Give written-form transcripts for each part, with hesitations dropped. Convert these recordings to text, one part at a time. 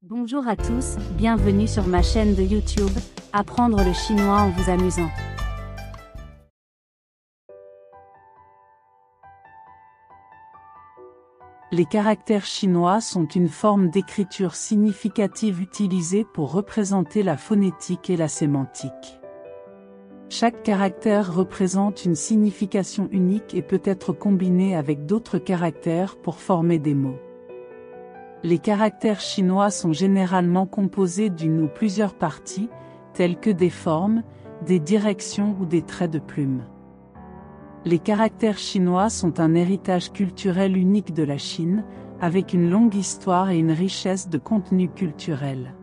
Bonjour à tous, bienvenue sur ma chaîne de YouTube, Apprendre le chinois en vous amusant. Les caractères chinois sont une forme d'écriture significative utilisée pour représenter la phonétique et la sémantique. Chaque caractère représente une signification unique et peut être combiné avec d'autres caractères pour former des mots. Les caractères chinois sont généralement composés d'une ou plusieurs parties, telles que des formes, des directions ou des traits de plume. Les caractères chinois sont un héritage culturel unique de la Chine, avec une longue histoire et une richesse de contenu culturel.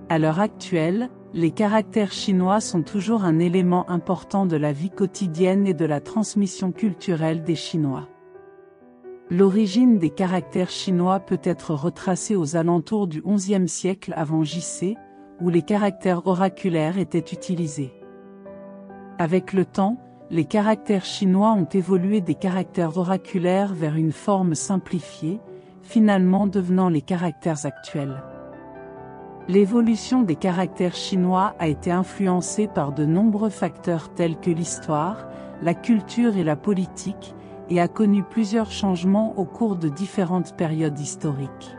À l'heure actuelle, les caractères chinois sont toujours un élément important de la vie quotidienne et de la transmission culturelle des Chinois. L'origine des caractères chinois peut être retracée aux alentours du XIe siècle avant J.C., où les caractères oraculaires étaient utilisés. Avec le temps, les caractères chinois ont évolué des caractères oraculaires vers une forme simplifiée, finalement devenant les caractères actuels. L'évolution des caractères chinois a été influencée par de nombreux facteurs tels que l'histoire, la culture et la politique, et a connu plusieurs changements au cours de différentes périodes historiques.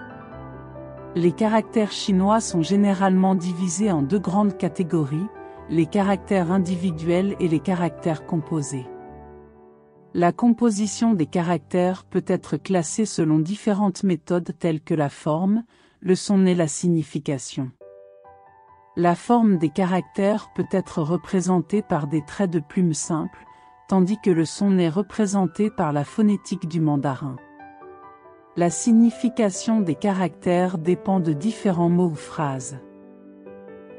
Les caractères chinois sont généralement divisés en deux grandes catégories, les caractères individuels et les caractères composés. La composition des caractères peut être classée selon différentes méthodes telles que la forme, le son et la signification. La forme des caractères peut être représentée par des traits de plume simples, tandis que le son est représenté par la phonétique du mandarin. La signification des caractères dépend de différents mots ou phrases.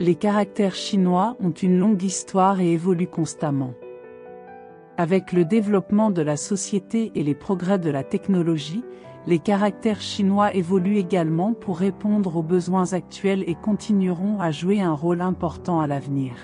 Les caractères chinois ont une longue histoire et évoluent constamment. Avec le développement de la société et les progrès de la technologie, les caractères chinois évoluent également pour répondre aux besoins actuels et continueront à jouer un rôle important à l'avenir.